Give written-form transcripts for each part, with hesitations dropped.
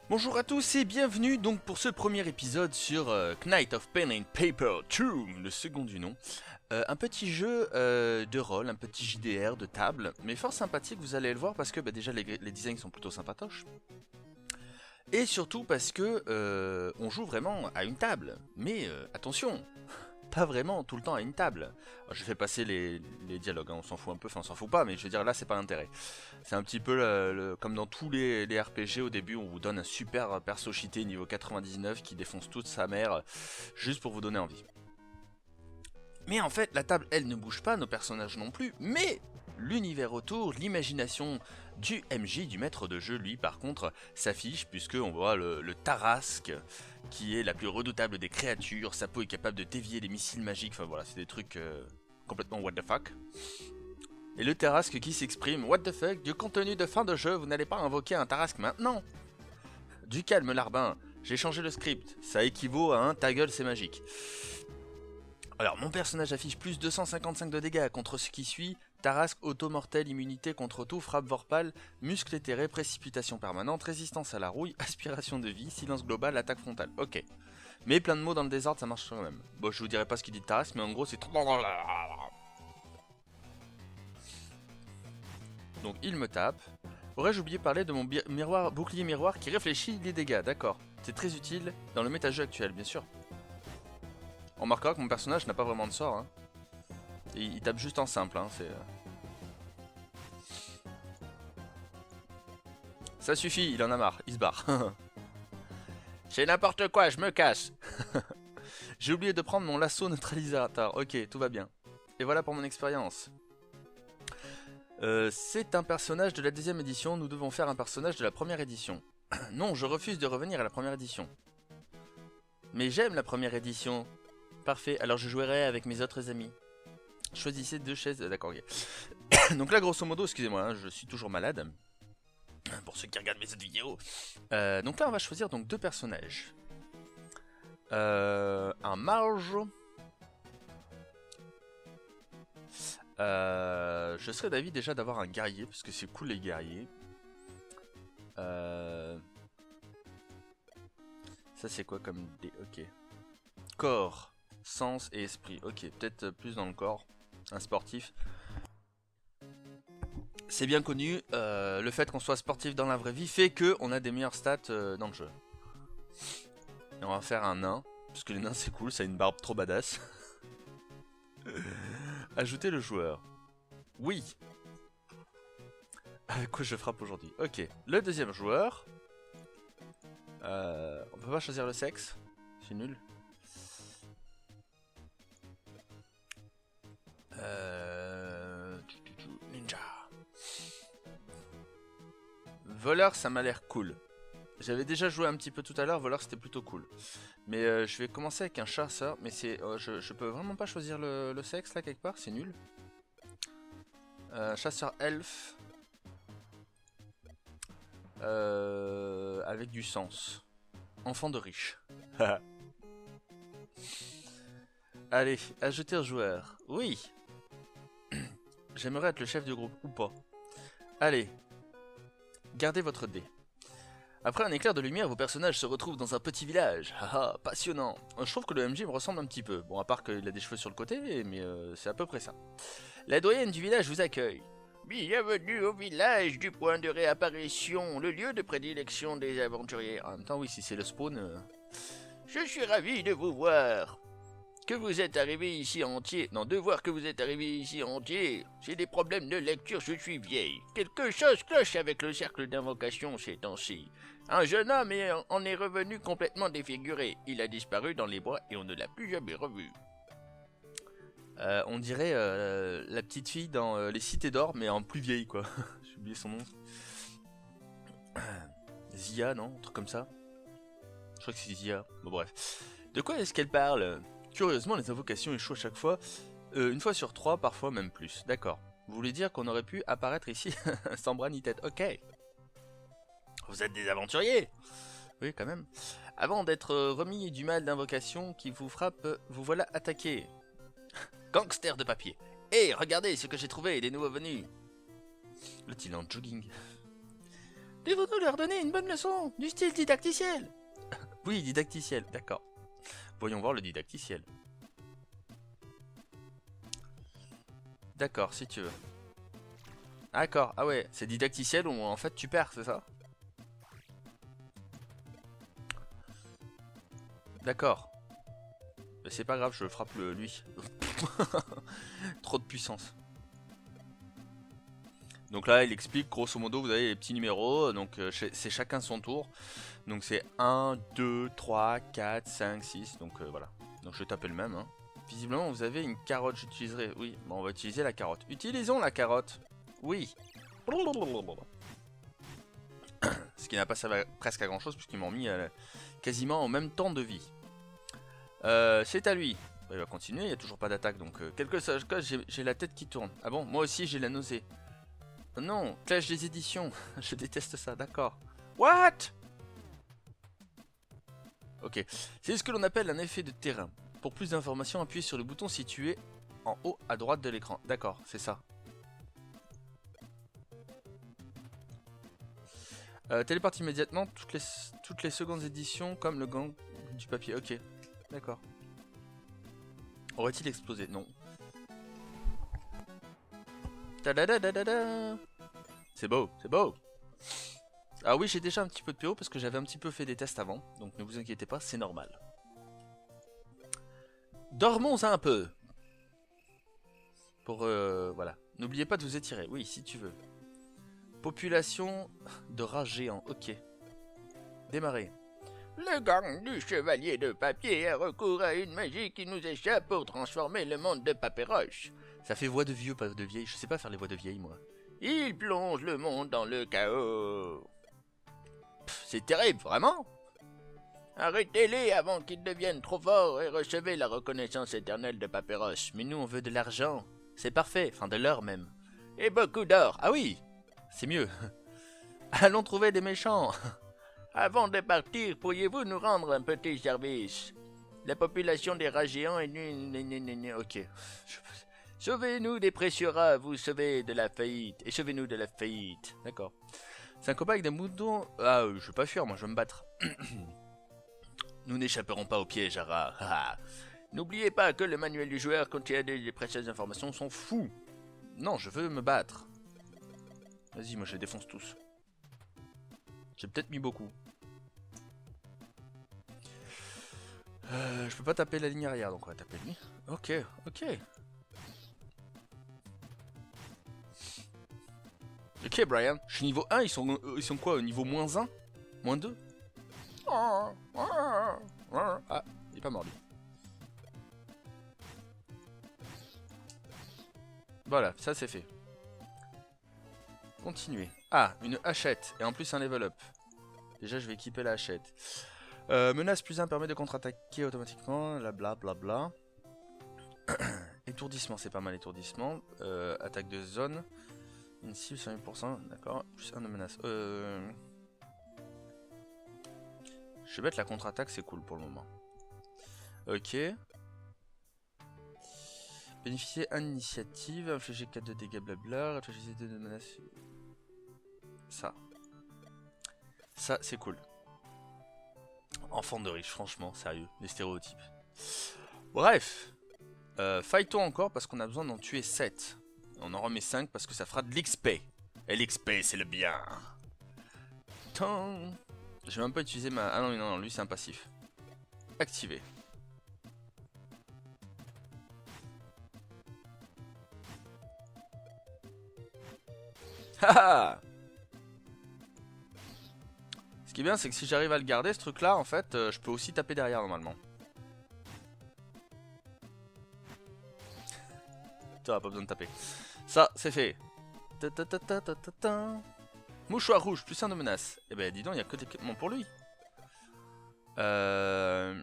Bonjour à tous et bienvenue donc pour ce premier épisode sur Knight of Pen and Paper 2, le second du nom. Un petit jeu de rôle, un petit JDR de table, mais fort sympathique, vous allez le voir parce que déjà les designs sont plutôt sympatoches. Et surtout parce que on joue vraiment à une table, mais attention, pas vraiment tout le temps à une table. Alors, je fais passer les dialogues, hein, on s'en fout un peu, enfin on s'en fout pas, mais je veux dire là c'est pas l'intérêt. C'est un petit peu comme dans tous les RPG, au début on vous donne un super perso cheaté niveau 99 qui défonce toute sa mère, juste pour vous donner envie. Mais en fait la table elle ne bouge pas, nos personnages non plus, mais l'univers autour, l'imagination du MJ, du maître de jeu, lui par contre s'affiche, puisque on voit le Tarrasque qui est la plus redoutable des créatures, sa peau est capable de dévier les missiles magiques, enfin voilà, c'est des trucs complètement what the fuck. Et le Tarrasque qui s'exprime, what the fuck, du contenu de fin de jeu, vous n'allez pas invoquer un Tarrasque maintenant. Du calme Larbin, j'ai changé le script, ça équivaut à un ta gueule c'est magique. Alors mon personnage affiche plus 255 de dégâts contre ce qui suit, Tarrasque, auto-mortel, immunité contre tout, frappe vorpal, muscle éthéré, précipitation permanente, résistance à la rouille, aspiration de vie, silence global, attaque frontale, ok. Mais plein de mots dans le désordre ça marche quand même. Bon je vous dirai pas ce qu'il dit de Tarrasque mais en gros c'est... Donc il me tape. Aurais-je oublié de parler de mon bouclier miroir qui réfléchit les dégâts, d'accord. C'est très utile dans le méta-jeu actuel bien sûr. On remarquera que mon personnage n'a pas vraiment de sort, hein. Il tape juste en simple, hein, c'est... Ça suffit, il en a marre, il se barre. C'est n'importe quoi, je me casse. J'ai oublié de prendre mon lasso neutralisateur, ok, tout va bien. Et voilà pour mon expérience. C'est un personnage de la deuxième édition, nous devons faire un personnage de la première édition. Non, je refuse de revenir à la première édition. Mais j'aime la première édition. Parfait, alors je jouerai avec mes autres amis. Choisissez deux chaises, d'accord, ok. Donc là, grosso modo, excusez-moi, hein, je suis toujours malade. Pour ceux qui regardent mes autres vidéos. Donc là, on va choisir donc deux personnages. Un mage. Je serais d'avis déjà d'avoir un guerrier, parce que c'est cool les guerriers. Ça c'est quoi comme dé... Ok. Corps, sens et esprit. Ok, peut-être plus dans le corps. Un sportif. C'est bien connu, le fait qu'on soit sportif dans la vraie vie fait qu'on a des meilleures stats dans le jeu. Et on va faire un nain, parce que les nains c'est cool, ça a une barbe trop badass. Ajouter le joueur. Oui. Avec quoi je frappe aujourd'hui? Ok. Le deuxième joueur. On peut pas choisir le sexe. C'est nul. Ninja. Voleur, ça m'a l'air cool. J'avais déjà joué un petit peu tout à l'heure, voleur c'était plutôt cool. Mais je vais commencer avec un chasseur, mais c'est, je peux vraiment pas choisir le sexe là quelque part, c'est nul. Chasseur elfe. Avec du sens. Enfant de riche. Allez, ajouter un joueur. Oui. J'aimerais être le chef du groupe ou pas. Allez. Gardez votre dé. Après un éclair de lumière, vos personnages se retrouvent dans un petit village. Haha, passionnant. Je trouve que le MJ me ressemble un petit peu. Bon, à part qu'il a des cheveux sur le côté, mais c'est à peu près ça. La doyenne du village vous accueille. Bienvenue au village du point de réapparition, le lieu de prédilection des aventuriers. En même temps, oui, si c'est le spawn... Je suis ravi de vous voir. Que vous êtes arrivé ici entier. Non, de voir que vous êtes arrivé ici entier. J'ai des problèmes de lecture, je suis vieille. Quelque chose cloche avec le cercle d'invocation ces temps-ci. Un jeune homme en est revenu complètement défiguré. Il a disparu dans les bois et on ne l'a plus jamais revu. On dirait la petite fille dans les cités d'or, mais en plus vieille quoi. J'ai oublié son nom. Zia, non? Un truc comme ça. Je crois que c'est Zia. Bon bref. De quoi est-ce qu'elle parle? Curieusement, les invocations échouent à chaque fois. Une fois sur 3, parfois même plus. D'accord. Vous voulez dire qu'on aurait pu apparaître ici sans bras ni tête. Ok. Vous êtes des aventuriers? Oui, quand même. Avant d'être remis du mal d'invocation qui vous frappe, vous voilà attaqué. Gangster de papier. Hé, regardez ce que j'ai trouvé, des nouveaux venus. L'autre il est en jogging. Devons-nous leur donner une bonne leçon, du style didacticiel? Oui, didacticiel, d'accord. Voyons voir le didacticiel. D'accord, si tu veux. D'accord, ah ouais, c'est didacticiel où en fait tu perds, c'est ça? D'accord. Mais c'est pas grave, je frappe lui. Trop de puissance. Donc là, il explique, grosso modo, vous avez les petits numéros, donc c'est chacun son tour. Donc c'est 1, 2, 3, 4, 5, 6, donc voilà. Donc je vais taper le même. Hein. Visiblement, vous avez une carotte, j'utiliserai... Oui, bon, on va utiliser la carotte. Utilisons la carotte. Oui. Ce qui n'a pas servi presque à grand chose, puisqu'ils m'ont mis quasiment au même temps de vie. C'est à lui. Il va continuer, il n'y a toujours pas d'attaque, donc quelque chose, j'ai la tête qui tourne. Ah bon, moi aussi j'ai la nausée. Non, clash des éditions, je déteste ça, d'accord. What? Ok, c'est ce que l'on appelle un effet de terrain. Pour plus d'informations, appuyez sur le bouton situé en haut à droite de l'écran. D'accord, c'est ça. Téléporte immédiatement toutes les secondes éditions comme le gang du papier. Ok, d'accord. Aurait-il explosé? Non. C'est beau, c'est beau. Ah oui, j'ai déjà un petit peu de PO parce que j'avais un petit peu fait des tests avant. Donc ne vous inquiétez pas, c'est normal. Dormons un peu. Pour, voilà. N'oubliez pas de vous étirer. Oui, si tu veux. Population de rats géants. Ok. Démarrer. Le gang du chevalier de papier a recours à une magie qui nous échappe pour transformer le monde de Papéroche. Ça fait voix de vieux, pas de vieille. Je sais pas faire les voix de vieille, moi. Il plonge le monde dans le chaos. C'est terrible, vraiment. Arrêtez-les avant qu'ils deviennent trop forts et recevez la reconnaissance éternelle de Papéroche. Mais nous, on veut de l'argent. C'est parfait, enfin de l'or même. Et beaucoup d'or. Ah oui, c'est mieux. Allons trouver des méchants. Avant de partir, pourriez-vous nous rendre un petit service? La population des rats géants est... Ok. Sauvez-nous des précieux rats, vous sauvez de la faillite. Et sauvez-nous de la faillite. D'accord. C'est un combat avec des moutons... Ah, je vais pas fuir, moi je vais me battre. Nous n'échapperons pas au piège, rats. N'oubliez pas que le manuel du joueur contient des précieuses informations, sont fous. Non, je veux me battre. Vas-y, moi je les défonce tous. J'ai peut-être mis beaucoup. Je peux pas taper la ligne arrière, donc on va taper lui. Ok, ok. Ok, Brian. Je suis niveau 1, ils sont quoi, au niveau moins 1? Moins 2? Ah, il est pas mort lui. Voilà, ça c'est fait. Continuer. Ah, une hachette. Et en plus un level up. Déjà je vais équiper la hachette. Menace plus 1 permet de contre-attaquer automatiquement. La bla bla bla. Étourdissement, c'est pas mal étourdissement. Attaque de zone. Une cible sur 100%. D'accord. Plus 1 de menace. Je vais mettre la contre-attaque, c'est cool pour le moment. Ok. Bénéficier 1 initiative, infliger 4 de dégâts blabla, réfléchissez 2 de menace. Ça. Ça, c'est cool. Enfant de riche, franchement, sérieux, les stéréotypes. Bref. Fightons encore parce qu'on a besoin d'en tuer 7. On en remet 5 parce que ça fera de l'XP. Et l'XP, c'est le bien. Tant. Je vais même pas utiliser ma... Ah non, non, lui c'est un passif. Activé. Haha. Ce qui est bien, c'est que si j'arrive à le garder, ce truc-là, en fait, je peux aussi taper derrière normalement. T'auras pas besoin de taper. Ça, c'est fait. Mouchoir rouge, plus 1 de menace. Eh ben, dis donc, il n'y a que d'équipement pour lui. Je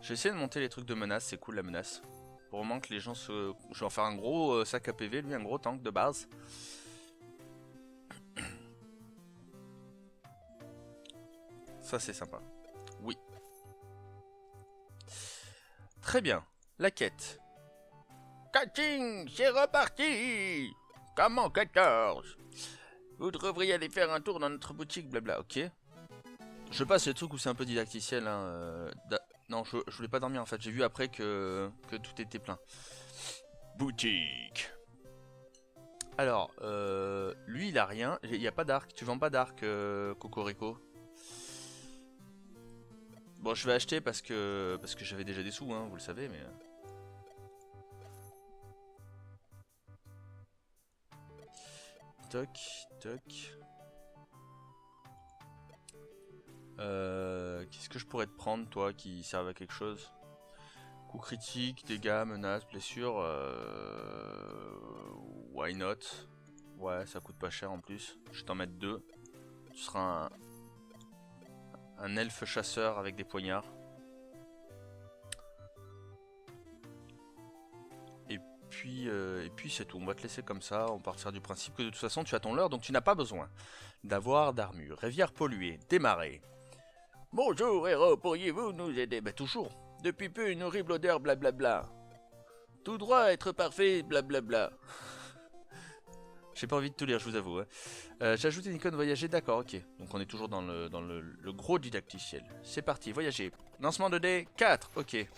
vais essayer de monter les trucs de menace, c'est cool la menace. Pour vraiment que les gens se... Je vais en faire un gros sac à PV, lui, un gros tank de base. Ça, c'est sympa. Oui. Très bien. La quête. Catching, c'est reparti. Comment 14? Vous devriez aller faire un tour dans notre boutique, blabla. Ok. Je passe le truc où c'est un peu didacticiel. Hein. Non, je voulais pas dormir en fait. J'ai vu après que tout était plein. Boutique. Alors, lui il a rien. Il n'y a pas d'arc. Tu vends pas d'arc, Cocorico. Bon, je vais acheter parce que j'avais déjà des sous, hein, vous le savez, mais... Toc, toc. Qu'est-ce que je pourrais te prendre, toi, qui serve à quelque chose? Coup critique, dégâts, menaces, blessures... Why not? Ouais, ça coûte pas cher en plus. Je vais t'en mettre 2. Tu seras un elfe chasseur avec des poignards. Et puis c'est tout. On va te laisser comme ça. On partira du principe que de toute façon tu as ton leurre, donc tu n'as pas besoin d'avoir d'armure. Rivière polluée, démarrer. Bonjour héros, pourriez-vous nous aider? Bah toujours. Depuis peu une horrible odeur, blablabla. Tout droit être parfait, blablabla. J'ai pas envie de tout lire, je vous avoue. Hein. J'ai ajouté une icône voyager, d'accord, ok. Donc on est toujours dans le gros didacticiel. C'est parti, voyager. Lancement de dés, 4, ok.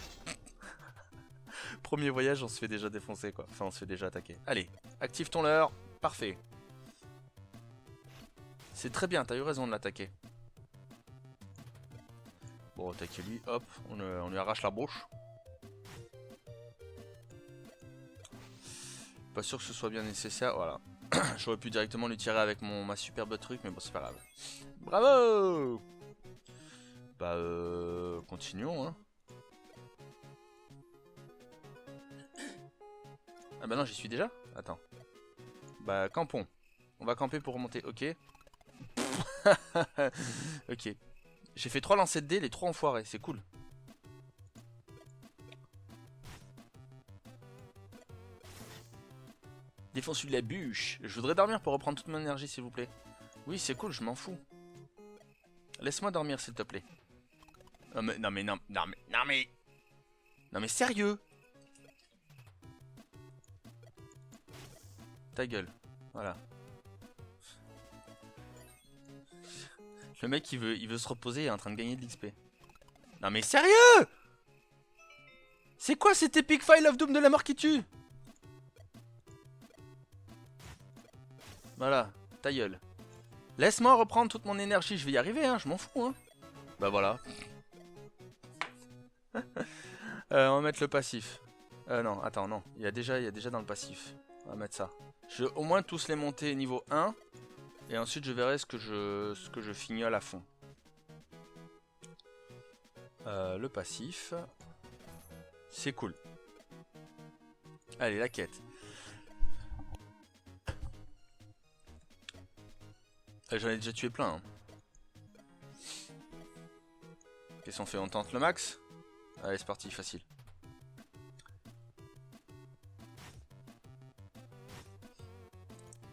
Premier voyage, on se fait déjà défoncer, quoi. Enfin, on se fait déjà attaquer. Allez, active ton leurre, parfait. C'est très bien, t'as eu raison de l'attaquer. Bon, attaquer lui, hop, on lui arrache la bouche. Pas sûr que ce soit bien nécessaire, voilà. J'aurais pu directement lui tirer avec ma superbe truc, mais bon, c'est pas grave. Bravo! Bah, continuons, hein. Ah bah non, j'y suis déjà? Attends. Bah, campons. On va camper pour remonter, ok. Ok. J'ai fait 3 lancers de dés, les 3 enfoirés, c'est cool. Défonce de la bûche. Je voudrais dormir pour reprendre toute mon énergie, s'il vous plaît. Oui, c'est cool, je m'en fous. Laisse-moi dormir, s'il te plaît. Non mais sérieux. Ta gueule. Voilà. Le mec, il veut se reposer et est en train de gagner de l'XP. Non mais sérieux. C'est quoi cet Epic File of Doom de la mort qui tue? Voilà, ta gueule. Laisse-moi reprendre toute mon énergie, je vais y arriver, hein, je m'en fous, hein. Bah voilà. On va mettre le passif. Non, attends, non. Il y a déjà dans le passif. On va mettre ça. Je vais au moins tous les monter niveau 1. Et ensuite je verrai ce que je fignole à fond. Le passif. C'est cool. Allez, la quête. J'en ai déjà tué plein. Hein. Qu'est-ce qu'on fait? On tente le max? Allez, c'est parti, facile.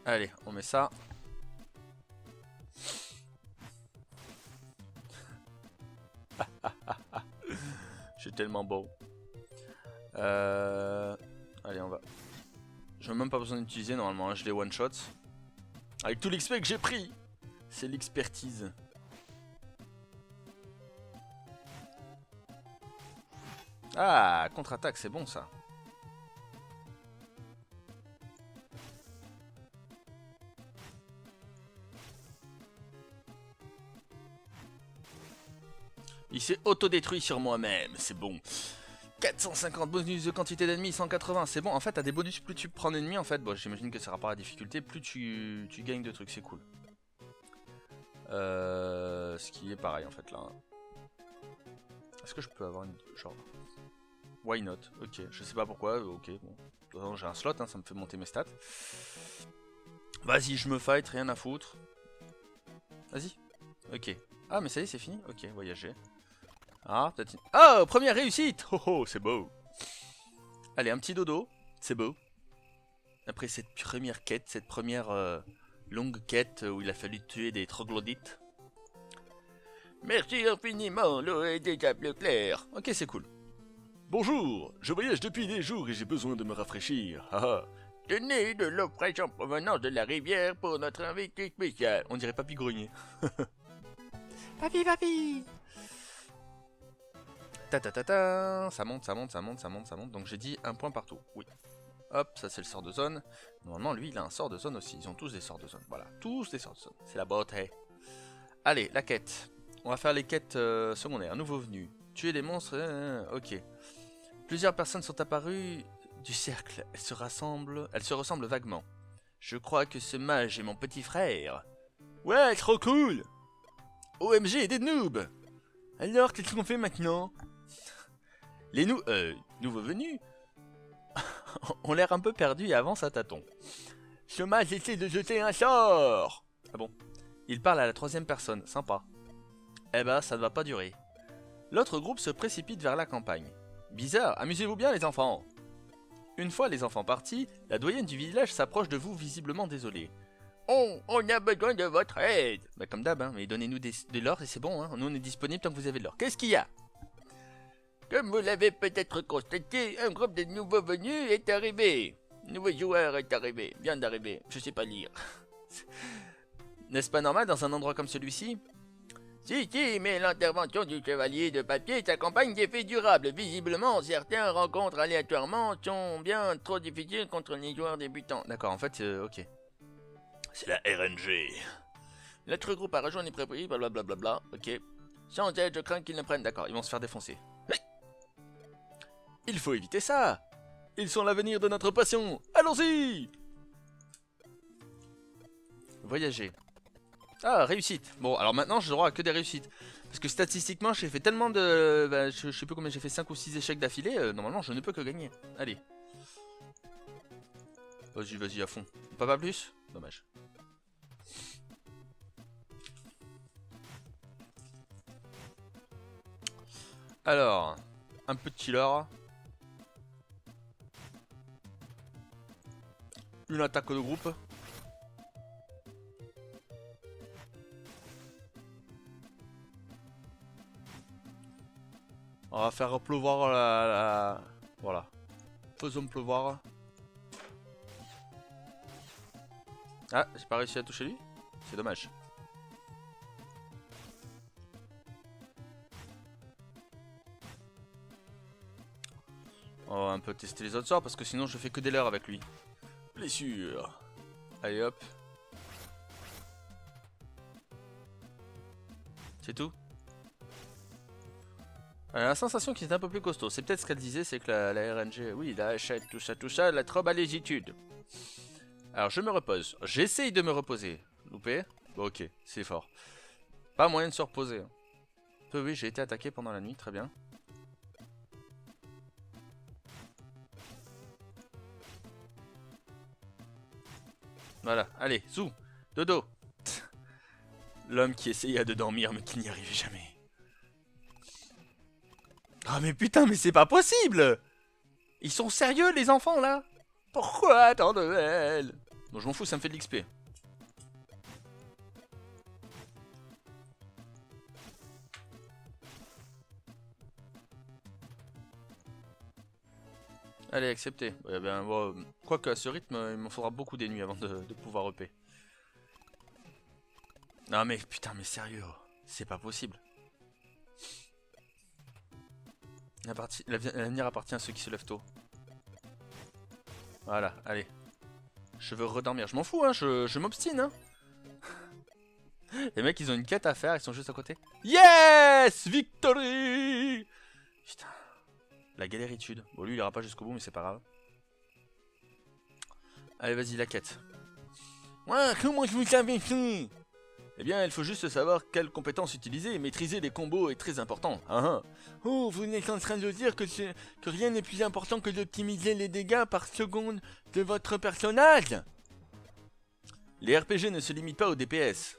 Allez, on met ça. Je suis tellement beau. Allez, on va. Je n'ai même pas besoin d'utiliser normalement, hein, je les one-shot. Avec tout l'XP que j'ai pris. C'est l'expertise. Ah, contre-attaque, c'est bon ça. Il s'est autodétruit sur moi-même, c'est bon. 450 bonus de quantité d'ennemis, 180, c'est bon. En fait, t'as des bonus plus tu prends d'ennemis, en fait. Bon, j'imagine que ça rapport à la difficulté, plus tu gagnes de trucs, c'est cool. Ce qui est pareil, en fait, là. Est-ce que je peux avoir une... genre... Why not? Ok, je sais pas pourquoi, ok, bon. De toute façon, j'ai un slot, hein, ça me fait monter mes stats. Vas-y, je me fight, rien à foutre. Vas-y. Ok. Ah, mais ça y est, c'est fini? Ok, voyager. Ah, peut-être... Oh, première réussite! Oh, oh, c'est beau. Allez, un petit dodo. C'est beau. Après cette première quête, cette première longue quête où il a fallu tuer des troglodytes. Merci infiniment, l'eau est déjà plus claire. Ok, c'est cool. Bonjour, je voyage depuis des jours et j'ai besoin de me rafraîchir. Ah, tenez de l'eau fraîche en provenance de la rivière pour notre invité spécial. On dirait Papy Grenier. Papy, papy. Ta ta ta ta. Ça monte, ça monte, ça monte, ça monte, ça monte. Donc j'ai dit un point partout. Oui. Hop, ça c'est le sort de zone. Normalement, lui, il a un sort de zone aussi. Ils ont tous des sorts de zone. Voilà, tous des sorts de zone. C'est la beauté. Allez, la quête. On va faire les quêtes secondaires. Nouveau venu. Tuer les monstres. Ok. Plusieurs personnes sont apparues du cercle. Elles se ressemblent vaguement. Je crois que ce mage est mon petit frère. Ouais, trop cool. OMG, des noobs. Alors, qu'est-ce qu'on fait maintenant? Les nouveaux venus ont l'air un peu perdus et avancent à tâtons. Ce mage essaie de jeter un sort. Ah bon? Il parle à la troisième personne, sympa. Eh ben, ça ne va pas durer. L'autre groupe se précipite vers la campagne. Bizarre, amusez-vous bien les enfants. Une fois les enfants partis, la doyenne du village s'approche de vous visiblement désolée. On a besoin de votre aide. Bah comme d'hab, hein, mais donnez-nous de l'or et c'est bon, hein. Nous on est disponible tant que vous avez de l'or. Qu'est-ce qu'il y a? Comme vous l'avez peut-être constaté, un groupe de nouveaux venus est arrivé. Nouveau joueur est arrivé, vient d'arriver, je sais pas lire. N'est-ce pas normal dans un endroit comme celui-ci? Si, mais l'intervention du chevalier de papier s'accompagne d'effets durables. Visiblement, certaines rencontres aléatoirement sont bien trop difficiles contre les joueurs débutants. D'accord, en fait, ok. C'est la RNG. L'autre groupe a rejoint les préparés, blablabla, ok. Sans aide, je crains qu'ils ne prennent. D'accord, ils vont se faire défoncer. Il faut éviter ça. Ils sont l'avenir de notre passion. Allons-y. Voyager. Ah, réussite. Bon, alors maintenant, j'ai le droit à que des réussites. Parce que statistiquement, j'ai fait tellement de... Bah, je sais plus combien j'ai fait, 5 ou 6 échecs d'affilée. Normalement, je ne peux que gagner. Allez. Vas-y, vas-y, à fond. Pas plus? Dommage. Alors, un petit leurre. Une attaque de groupe. On va faire pleuvoir la... Voilà. Faisons pleuvoir. Ah, j'ai pas réussi à toucher lui. C'est dommage. On va un peu tester les autres sorts parce que sinon je fais que des leurres avec lui. Blessure. Allez hop. C'est tout. La sensation qui est un peu plus costaud. C'est peut-être ce qu'elle disait, c'est que la RNG... Oui, la hachette, tout ça, la trop à légitude. Alors je me repose. J'essaye de me reposer. Loupé? Bon, ok, c'est fort. Pas moyen de se reposer. Oui, j'ai été attaqué pendant la nuit, très bien. Voilà, allez, zou, dodo. L'homme qui essaya de dormir mais qui n'y arrivait jamais. Ah mais putain, mais c'est pas possible! Ils sont sérieux les enfants là? Pourquoi tant de haine? Bon, je m'en fous, ça me fait de l'XP. Allez, accepté. Ouais, ben, bon, quoique à ce rythme, il m'en faudra beaucoup des nuits avant de pouvoir EP. Non mais putain, mais sérieux, c'est pas possible. L'avenir appartient à ceux qui se lèvent tôt. Voilà, allez. Je veux redormir. Je m'en fous, hein, je m'obstine, hein. Les mecs, ils ont une quête à faire, ils sont juste à côté. Yes! Victory! Putain. La galéritude. Bon, lui, il ira pas jusqu'au bout, mais c'est pas grave. Allez, vas-y, la quête. Ouais, comment je vous savais fait? Eh bien, il faut juste savoir quelles compétences utiliser et maîtriser les combos est très important. Oh, vous êtes en train de dire que rien n'est plus important que d'optimiser les dégâts par seconde de votre personnage? Les RPG ne se limitent pas au DPS.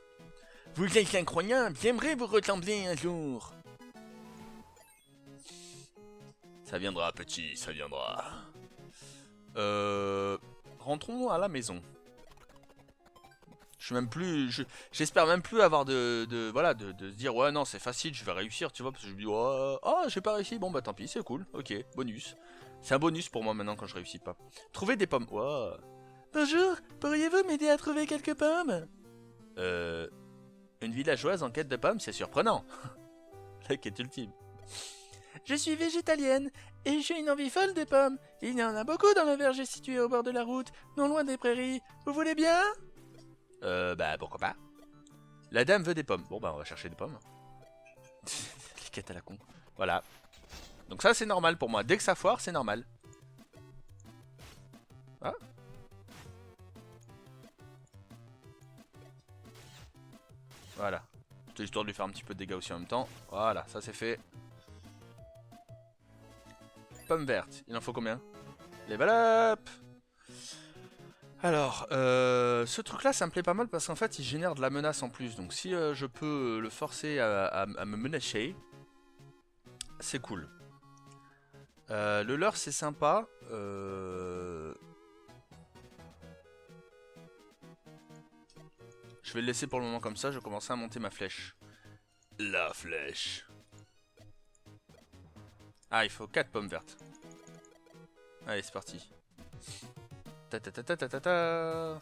Vous êtes incroyable, j'aimerais vous ressembler un jour. Ça viendra, petit, ça viendra. Rentrons à la maison. Je suis même plus, j'espère même plus avoir de se dire ouais non c'est facile, je vais réussir, tu vois, parce que je me dis oh j'ai pas réussi, bon bah tant pis, c'est cool, ok, bonus. C'est un bonus pour moi maintenant quand je réussis pas. Trouver des pommes, wow. Bonjour, pourriez-vous m'aider à trouver quelques pommes? Une villageoise en quête de pommes, c'est surprenant. La quête ultime. Je suis végétalienne et j'ai une envie folle des pommes. Il y en a beaucoup dans le verger situé au bord de la route, non loin des prairies. Vous voulez bien? Bah pourquoi pas. La dame veut des pommes. Bon bah on va chercher des pommes. Les quêtes à la con. Voilà. Donc ça c'est normal pour moi. Dès que ça foire, c'est normal. Ah. Voilà. C'était histoire de lui faire un petit peu de dégâts aussi en même temps. Voilà, ça c'est fait. Pomme verte, il en faut combien? Level up! Alors, ce truc là ça me plaît pas mal parce qu'en fait il génère de la menace en plus. Donc si je peux le forcer à me menacer, c'est cool. Le leurre c'est sympa. Je vais le laisser pour le moment comme ça, je vais commencer à monter ma flèche. La flèche. Ah, il faut 4 pommes vertes. Allez, c'est parti. Ta ta ta ta ta ta ta.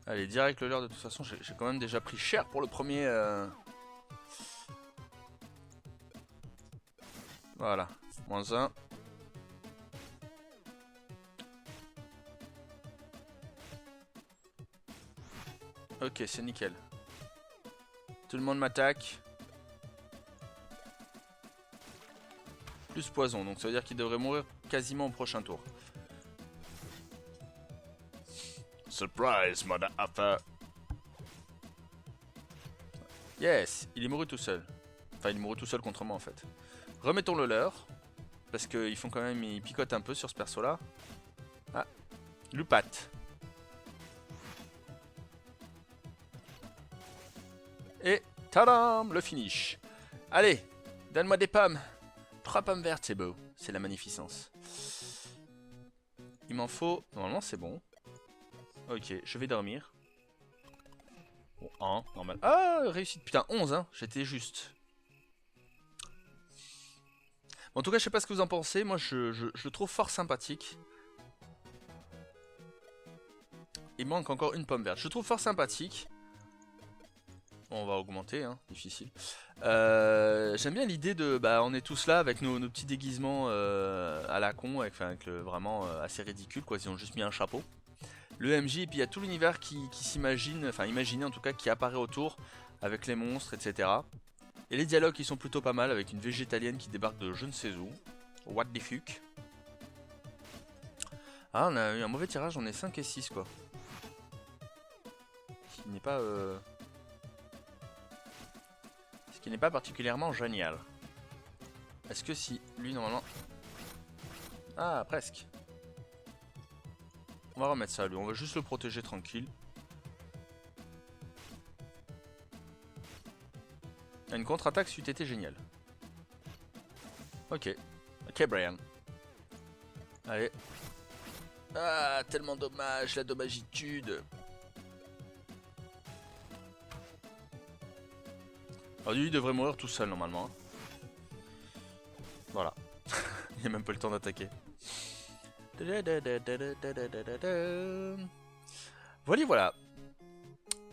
Allez, direct le leurre de toute façon, j'ai quand même déjà pris cher pour le premier. Voilà, moins 1. Ok, c'est nickel. Tout le monde m'attaque. Plus poison, donc ça veut dire qu'il devrait mourir quasiment au prochain tour. Surprise, motherfucker. Yes, il est mouru tout seul. Enfin, il est mouru tout seul contre moi en fait. Remettons le leurre. Parce qu'ils font quand même, ils picotent un peu sur ce perso là. Ah, Lupat. Et tadam, le finish. Allez, donne-moi des pommes. 3 pommes vertes, c'est beau. C'est la magnificence. Il m'en faut... Normalement, c'est bon. Ok, je vais dormir. Bon, 1, normal. Ah, réussite. Putain, 11, hein. J'étais juste. Bon, en tout cas, je sais pas ce que vous en pensez. Moi, je le trouve fort sympathique. Il manque encore une pomme verte. Je le trouve fort sympathique. Bon, on va augmenter, hein, difficile. J'aime bien l'idée de... Bah, on est tous là avec nos petits déguisements à la con, avec vraiment assez ridicule, quoi. Ils ont juste mis un chapeau. Le MJ, et puis il y a tout l'univers qui s'imagine, enfin imaginé en tout cas, qui apparaît autour, avec les monstres, etc. Et les dialogues qui sont plutôt pas mal, avec une végétalienne qui débarque de je ne sais où. What the fuck. Ah, on a eu un mauvais tirage, on est 5 et 6, quoi. Ce qui n'est pas... Ce qui n'est pas particulièrement génial. Est-ce que si lui normalement... Ah, presque. On va remettre ça à lui, on va juste le protéger tranquille. Une contre-attaque c'eût été génial. Ok. Ok Brian. Allez. Ah, tellement dommage, la dommagitude. Alors lui il devrait mourir tout seul normalement. Voilà. Il n'y a même pas le temps d'attaquer. Voilà, voilà.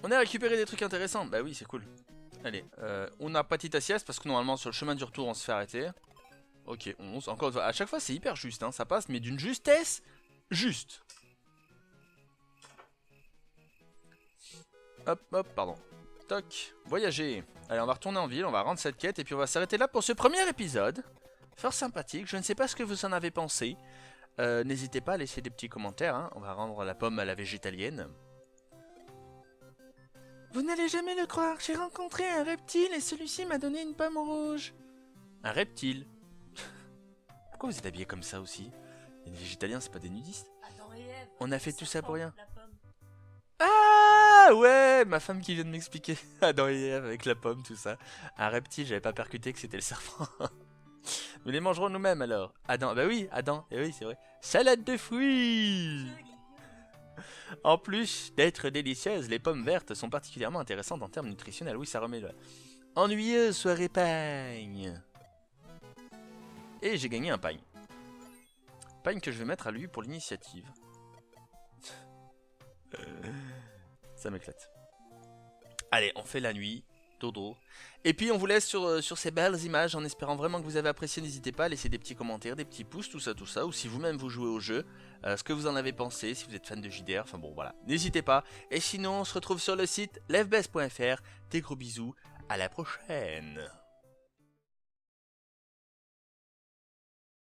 On a récupéré des trucs intéressants. Bah oui, c'est cool. Allez, on a petite sieste parce que normalement sur le chemin du retour on se fait arrêter. Ok, 11. Encore une fois, à chaque fois c'est hyper juste, hein, ça passe, mais d'une justesse juste. Hop, hop, pardon. Toc, voyager. Allez, on va retourner en ville, on va rendre cette quête et puis on va s'arrêter là pour ce premier épisode. Fort sympathique, je ne sais pas ce que vous en avez pensé. N'hésitez pas à laisser des petits commentaires, hein. On va rendre la pomme à la végétalienne. Vous n'allez jamais le croire, j'ai rencontré un reptile et celui-ci m'a donné une pomme rouge. Un reptile? Pourquoi vous êtes habillé comme ça aussi? Les végétaliens, c'est pas des nudistes? Adam et Ève, on a fait tout ça pour rien. la pomme. Ah ouais, ma femme qui vient de m'expliquer. Adam et Ève avec la pomme, tout ça. Un reptile, j'avais pas percuté que c'était le serpent. Nous les mangerons nous-mêmes alors. Adam, bah oui, Adam, et oui, c'est vrai. Salade de fruits. En plus d'être délicieuses, les pommes vertes sont particulièrement intéressantes en termes nutritionnels. Oui, ça remet le... Ennuyeuse soirée pagne. Et j'ai gagné un pagne. campagne que je vais mettre à lui pour l'initiative. Ça m'éclate. Allez, on fait la nuit, dodo. Et puis on vous laisse sur ces belles images en espérant vraiment que vous avez apprécié. N'hésitez pas à laisser des petits commentaires, des petits pouces, tout ça. Ou si vous-même vous jouez au jeu, ce que vous en avez pensé, si vous êtes fan de JDR, enfin bon voilà. N'hésitez pas. Et sinon, on se retrouve sur le site levbest.fr. Des gros bisous, à la prochaine.